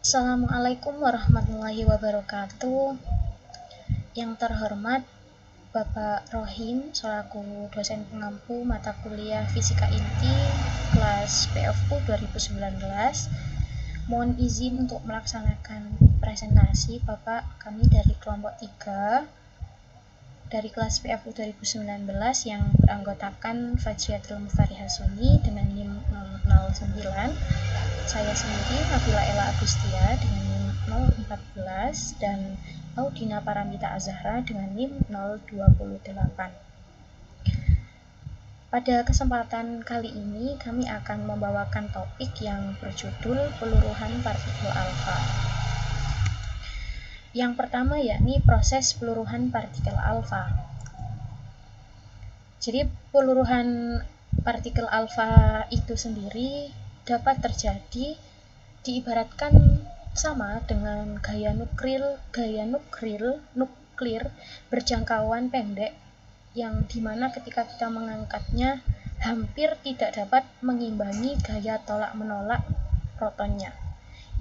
Assalamualaikum warahmatullahi wabarakatuh. Yang terhormat Bapak Rohim selaku dosen pengampu mata kuliah Fisika Inti kelas PFU 2019. Mohon izin untuk melaksanakan presentasi Bapak kami dari kelompok 3 dari kelas PFU 2019 yang beranggotakan Fajriatul Mufari Hasumi dengan NIM 09. Saya sendiri Nabila Ella Agustia dengan NIM 014 dan Audina Paramita Azahra dengan NIM 028. Pada kesempatan kali ini kami akan membawakan topik yang berjudul peluruhan partikel alfa. Yang pertama yakni proses peluruhan partikel alfa. Jadi peluruhan partikel alfa itu sendiri dapat terjadi diibaratkan sama dengan gaya nuklir berjangkauan pendek yang dimana ketika kita mengangkatnya hampir tidak dapat mengimbangi gaya tolak-menolak protonnya,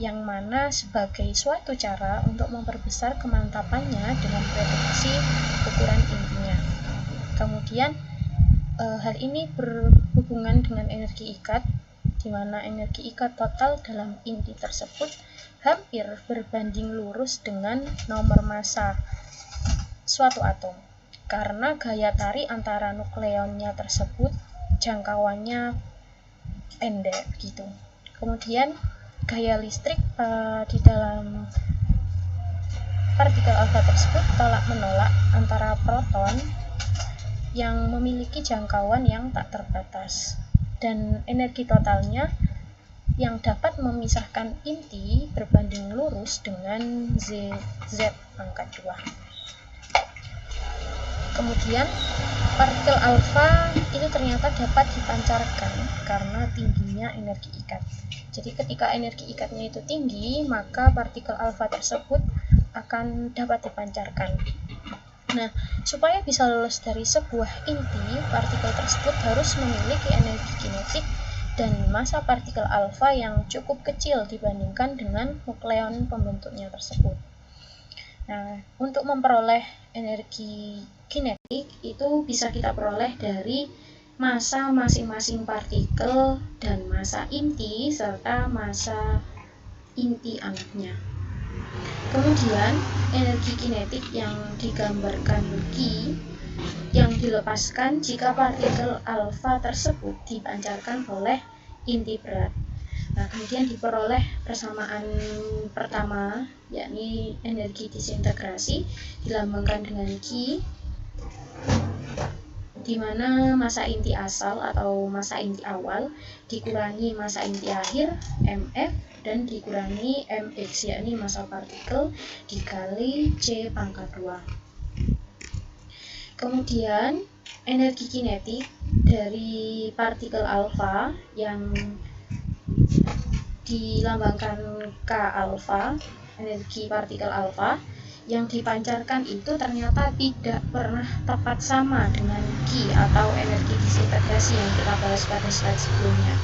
yang mana sebagai suatu cara untuk memperbesar kemantapannya dengan reduksi ukuran intinya. Kemudian hal ini berhubungan dengan energi ikat, di mana energi ikat total dalam inti tersebut hampir berbanding lurus dengan nomor massa suatu atom, karena gaya tarik antara nukleonnya tersebut jangkauannya pendek gitu. Kemudian gaya listrik di dalam partikel alfa tersebut tolak menolak antara proton yang memiliki jangkauan yang tak terbatas, dan energi totalnya yang dapat memisahkan inti berbanding lurus dengan Z pangkat 2. Kemudian partikel alfa itu ternyata dapat dipancarkan karena tingginya energi ikat. Jadi ketika energi ikatnya itu tinggi, maka partikel alfa tersebut akan dapat dipancarkan. Nah, supaya bisa lolos dari sebuah inti, partikel tersebut harus memiliki energi kinetik dan massa partikel alfa yang cukup kecil dibandingkan dengan nukleon pembentuknya tersebut. Nah, untuk memperoleh energi kinetik itu bisa kita peroleh dari massa masing-masing partikel dan massa inti serta massa inti anaknya. Kemudian energi kinetik yang digambarkan Q yang dilepaskan jika partikel alfa tersebut dipancarkan oleh inti berat. Nah, kemudian diperoleh persamaan pertama yakni energi disintegrasi dilambangkan dengan Q, di mana massa inti asal atau massa inti awal dikurangi massa inti akhir mf dan dikurangi mx yakni massa partikel dikali c pangkat 2. Kemudian energi kinetik dari partikel alfa yang dilambangkan K alfa, energi partikel alfa yang dipancarkan itu ternyata tidak pernah tepat sama dengan Q atau energi disintegrasi yang kita bahas pada slide sebelumnya.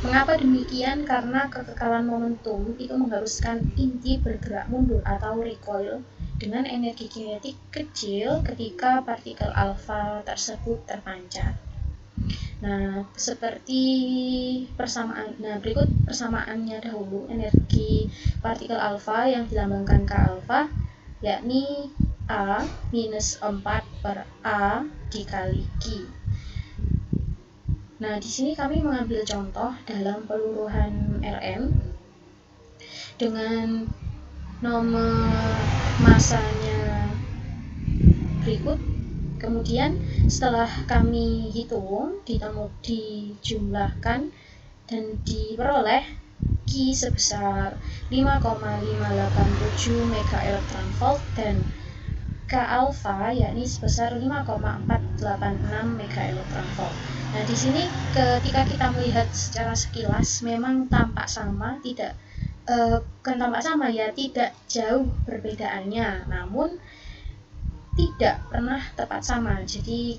Mengapa demikian? Karena kekekalan momentum itu mengharuskan inti bergerak mundur atau recoil dengan energi kinetik kecil ketika partikel alfa tersebut terpancar. Nah, seperti persamaan. Nah, berikut persamaannya dahulu. Energi partikel alfa yang dilambangkan K alfa yakni A minus 4 per A dikali Q. Nah, di sini kami mengambil contoh dalam peluruhan Rm dengan nomor massanya berikut. Kemudian setelah kami hitung, dijumlahkan dan diperoleh Q sebesar 5,587 MeV dan K alfa yakni sebesar 5,486 MeV. Nah, di sini ketika kita melihat secara sekilas memang tampak sama, bukan tampak sama ya, tidak jauh perbedaannya, namun tidak pernah tepat sama. Jadi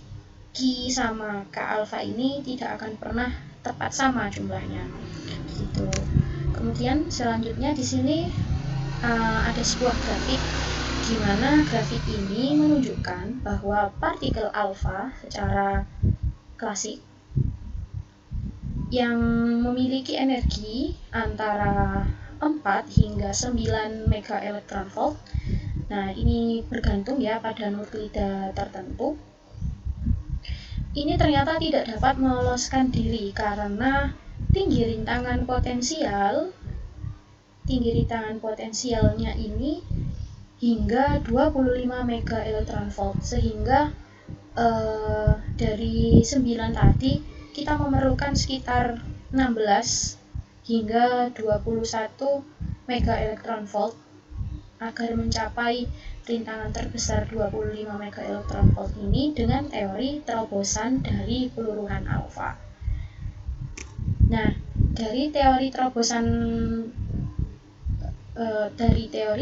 Q sama K alfa ini tidak akan pernah tepat sama jumlahnya gitu. Kemudian selanjutnya di sini ada sebuah grafik, di mana grafik ini menunjukkan bahwa partikel alfa secara klasik yang memiliki energi antara 4 hingga 9 mega elektron volt. Nah, ini bergantung ya pada nuklida tertentu. Ini ternyata tidak dapat meloloskan diri karena tinggi rintangan potensialnya ini hingga 25 mega elektron volt, sehingga dari 9 tadi kita memerlukan sekitar 16 hingga 21 mega elektron volt agar mencapai rintangan terbesar 25 mega elektron volt ini dengan teori terobosan dari peluruhan alfa. Nah, dari teori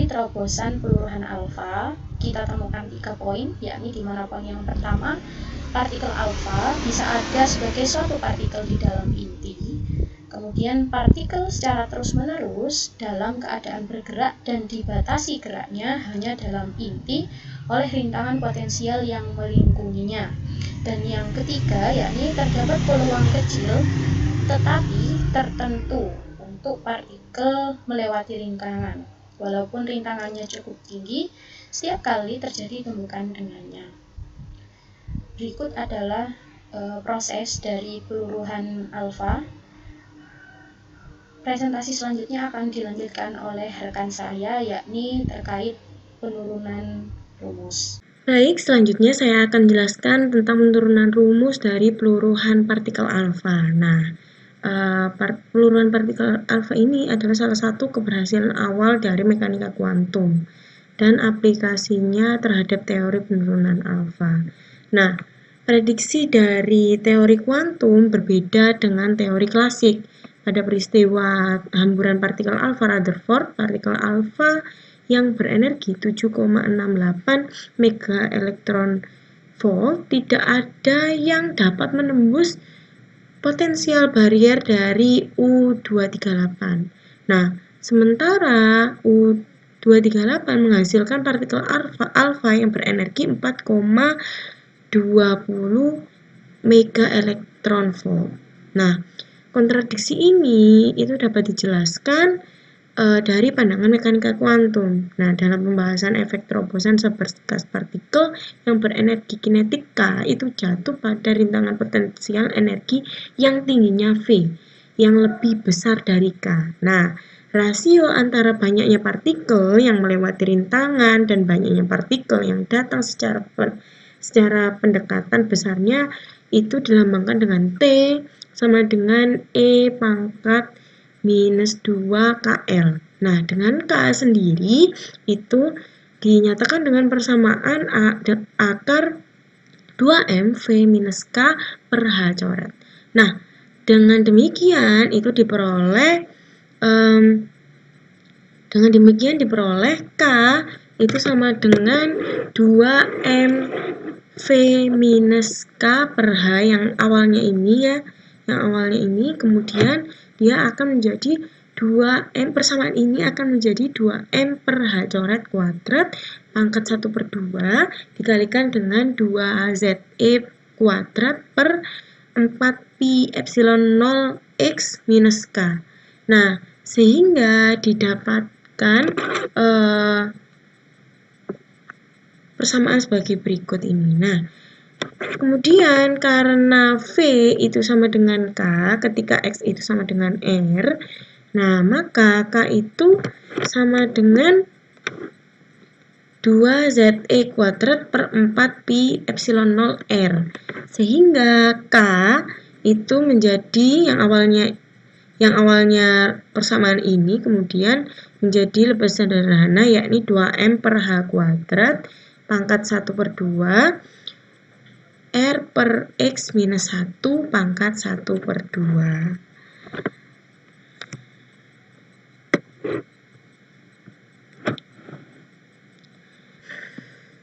terobosan peluruhan alfa kita temukan 3 poin, yakni di mana poin yang pertama, partikel alfa bisa ada sebagai suatu partikel di dalam inti. Kemudian partikel secara terus-menerus dalam keadaan bergerak dan dibatasi geraknya hanya dalam inti oleh rintangan potensial yang melingkunginya. Dan yang ketiga, yakni terdapat peluang kecil tetapi tertentu untuk partikel melewati rintangan. Walaupun rintangannya cukup tinggi, setiap kali terjadi tumbukan dengannya. Berikut adalah proses dari peluruhan alfa. Presentasi selanjutnya akan dilanjutkan oleh rekan saya, yakni terkait penurunan rumus. Baik, selanjutnya saya akan jelaskan tentang penurunan rumus dari peluruhan partikel alfa. Nah, peluruhan partikel alfa ini adalah salah satu keberhasilan awal dari mekanika kuantum dan aplikasinya terhadap teori penurunan alfa. Nah, prediksi dari teori kuantum berbeda dengan teori klasik. Pada peristiwa hamburan partikel alfa Rutherford, partikel alfa yang berenergi 7,68 mega elektron volt tidak ada yang dapat menembus potensial barrier dari U238. Nah, sementara U238 menghasilkan partikel alfa yang berenergi 4,20 mega elektron volt. Nah, kontradiksi ini itu dapat dijelaskan dari pandangan mekanika kuantum. Nah, dalam pembahasan efek terobosan seberkas partikel yang berenergi kinetik K itu jatuh pada rintangan potensial energi yang tingginya V, yang lebih besar dari K. Nah, rasio antara banyaknya partikel yang melewati rintangan dan banyaknya partikel yang datang secara pendekatan besarnya itu dilambangkan dengan T sama dengan E pangkat minus 2 KL. Nah, dengan K sendiri itu dinyatakan dengan persamaan akar 2M V minus K per H coret. Nah, dengan demikian diperoleh K itu sama dengan 2M V minus K per H yang awalnya ini kemudian dia akan menjadi 2M, persamaan ini akan menjadi 2M per H coret kuadrat pangkat 1/2 dikalikan dengan 2ZE kuadrat per 4pi epsilon 0 X minus K. Nah, sehingga didapatkan persamaan sebagai berikut ini. Nah, kemudian karena V itu sama dengan K ketika X itu sama dengan R, nah maka K itu sama dengan 2ZE kuadrat per 4pi epsilon 0 R. Sehingga K itu menjadi yang awalnya persamaan ini kemudian menjadi lebih sederhana, yakni 2M per H kuadrat pangkat 1/2 R per X minus 1 pangkat 1/2.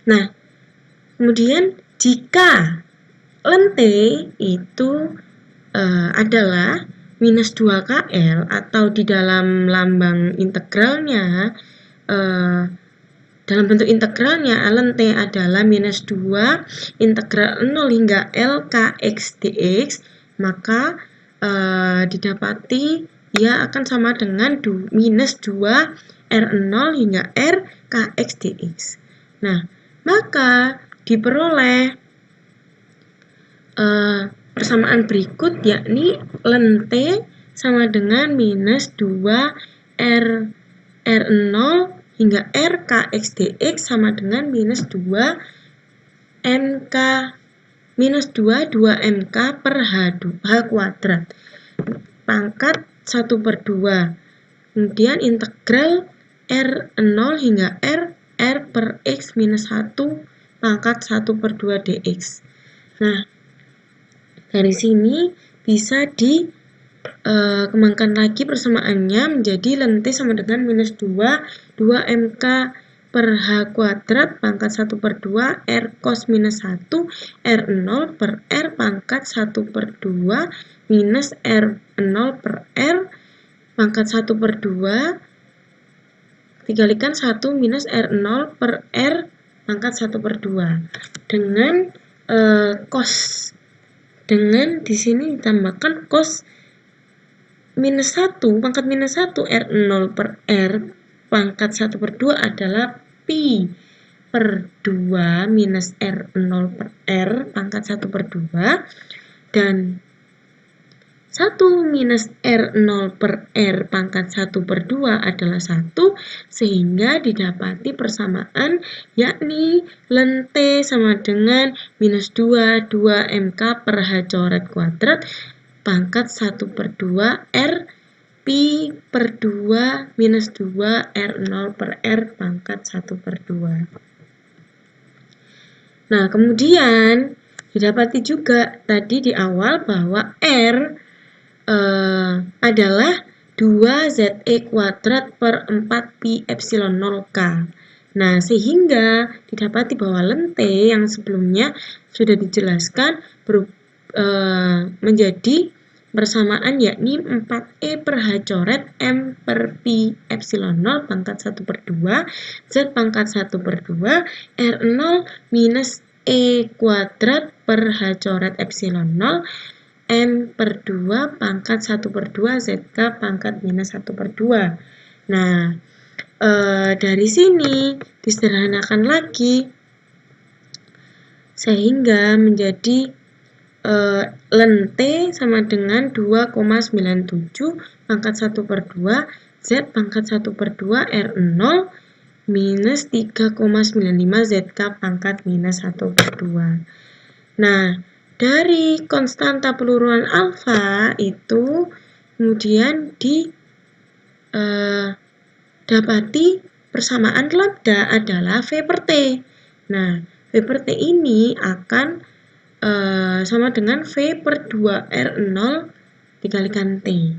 Nah, kemudian jika lente itu adalah minus 2KL atau di dalam lambang integralnya, dalam bentuk integralnya ln T adalah minus 2 integral 0 hingga L Kx dx, maka didapati ia akan sama dengan minus 2 R0 hingga R Kx dx. Nah, maka diperoleh persamaan berikut, yakni ln T sama dengan minus 2 R0 hingga R Kx dx sama dengan minus 2 MK minus 2 2MK per H kuadrat pangkat 1/2. Kemudian integral R0 hingga R per X minus 1 pangkat 1/2 dx. Nah, dari sini bisa dikembangkan lagi persamaannya menjadi ln T sama dengan minus 2 2MK per H kuadrat pangkat 1/2 R cos minus 1 R0 per R pangkat 1/2 minus R0 per R pangkat 1/2 dikalikan 1 minus R0 per R pangkat 1/2 dengan cos. Dengan di sini ditambahkan cos minus 1 pangkat minus 1 R0 per R pangkat 1/2 adalah pi per 2 minus R0 per R pangkat 1/2 dan 1 minus R0 per R pangkat 1/2 adalah 1, sehingga didapati persamaan yakni ln T sama dengan minus 2 2MK per H coret kuadrat pangkat 1/2 R pi per 2 minus 2 R0 per R pangkat 1/2. Nah, kemudian didapati juga tadi di awal bahwa R adalah 2ZE kuadrat per 4 pi epsilon 0K. Nah, sehingga didapati bahwa ln T yang sebelumnya sudah dijelaskan menjadi persamaan yakni 4E per H coret M per pi epsilon 0 pangkat 1/2 Z pangkat 1/2 R0 minus E kuadrat per H coret epsilon 0 M per 2 pangkat 1/2 ZK pangkat minus 1/2. Nah, dari sini disederhanakan lagi sehingga menjadi ln T sama dengan 2,97 pangkat 1/2 Z pangkat 1/2 R0 minus 3,95 ZK pangkat minus 1/2. Nah, dari konstanta peluruan alfa itu kemudian didapati persamaan lambda adalah V per T. Nah, V per T ini akan sama dengan V per 2 R0 dikalikan T.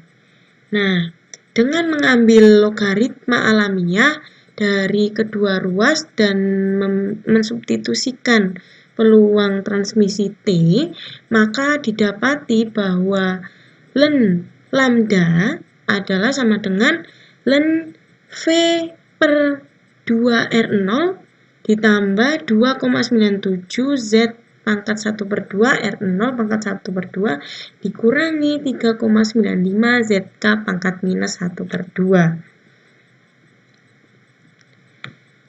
Nah, dengan mengambil logaritma alamiah dari kedua ruas dan mensubstitusikan peluang transmisi T, maka didapati bahwa ln lambda adalah sama dengan ln V per 2 R0 ditambah 2,97 Z pangkat 1/2 R0 pangkat 1/2 dikurangi 3,95 ZK pangkat minus 1/2.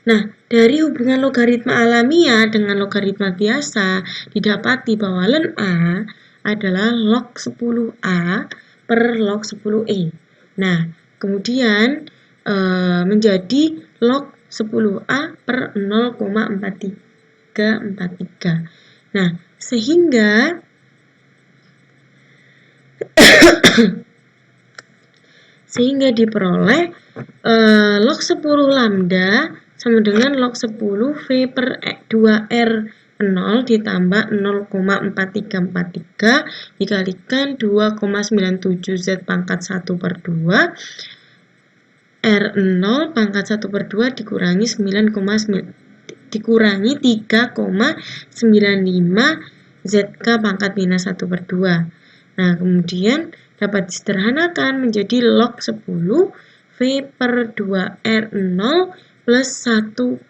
Nah, dari hubungan logaritma alamiah dengan logaritma biasa didapati bahwa ln A adalah log 10A per log 10E. Nah, kemudian menjadi log 10A per 0,4343. Nah, sehingga diperoleh log 10 lambda sama dengan log 10 V per 2 R0 ditambah 0,4343 dikalikan 2,97 Z pangkat 1/2 R0 pangkat 1/2 dikurangi 3,95 ZK pangkat minus 1/2. Nah, kemudian dapat disederhanakan menjadi log 10 V per 2R0 plus 1,29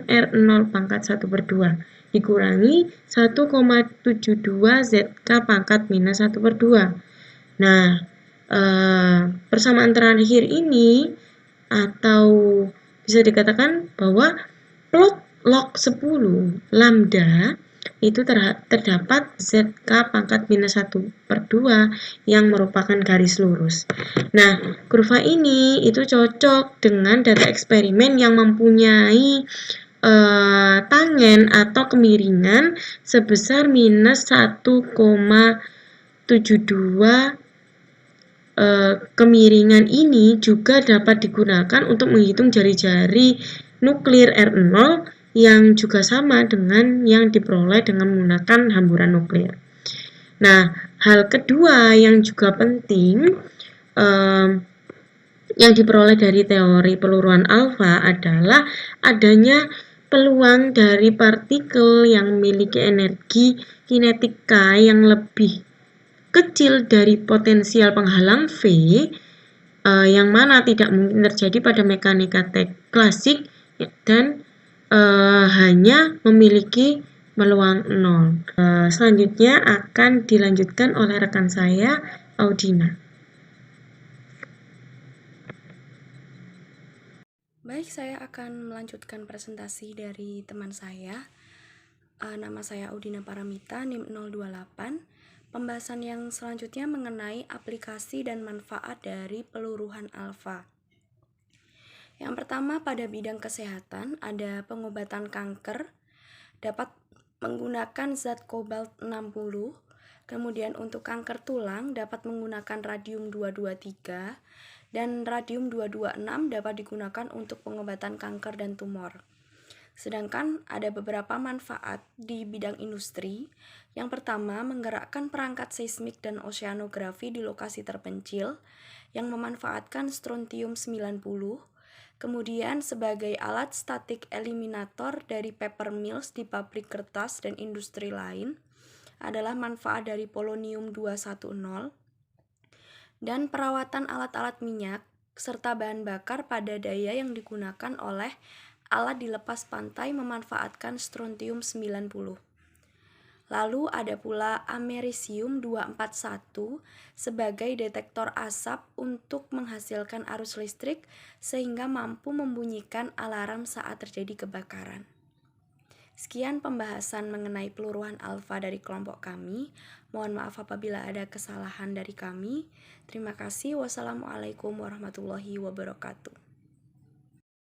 R0 pangkat 1 per 2 dikurangi 1,72 ZK pangkat minus 1 per 2. Nah, persamaan terakhir ini atau bisa dikatakan bahwa plot log 10 lambda itu terdapat ZK pangkat minus 1 per 2 yang merupakan garis lurus. Nah, kurva ini itu cocok dengan data eksperimen yang mempunyai tangen atau kemiringan sebesar minus 1,72. Kemiringan ini juga dapat digunakan untuk menghitung jari-jari nuklir R0 yang juga sama dengan yang diperoleh dengan menggunakan hamburan nuklir. Nah, hal kedua yang juga penting yang diperoleh dari teori peluruan alfa adalah adanya peluang dari partikel yang memiliki energi kinetika yang lebih kecil dari potensial penghalang V, yang mana tidak mungkin terjadi pada mekanika klasik dan hanya memiliki peluang 0. Selanjutnya akan dilanjutkan oleh rekan saya, Audina. Baik, saya akan melanjutkan presentasi dari teman saya. Nama saya Audina Paramita, NIM 028. Pembahasan yang selanjutnya mengenai aplikasi dan manfaat dari peluruhan alfa. Yang pertama, pada bidang kesehatan ada pengobatan kanker dapat menggunakan zat kobalt 60. Kemudian untuk kanker tulang dapat menggunakan radium 223 dan radium 226 dapat digunakan untuk pengobatan kanker dan tumor. Sedangkan ada beberapa manfaat di bidang industri. Yang pertama, menggerakkan perangkat seismik dan oceanografi di lokasi terpencil yang memanfaatkan strontium 90. Kemudian sebagai alat statik eliminator dari paper mills di pabrik kertas dan industri lain adalah manfaat dari polonium 210. Dan perawatan alat-alat minyak serta bahan bakar pada daya yang digunakan oleh alat di lepas pantai memanfaatkan strontium 90. Lalu ada pula americium 241 sebagai detektor asap untuk menghasilkan arus listrik sehingga mampu membunyikan alarm saat terjadi kebakaran. Sekian pembahasan mengenai peluruhan alfa dari kelompok kami. Mohon maaf apabila ada kesalahan dari kami. Terima kasih. Wassalamualaikum warahmatullahi wabarakatuh.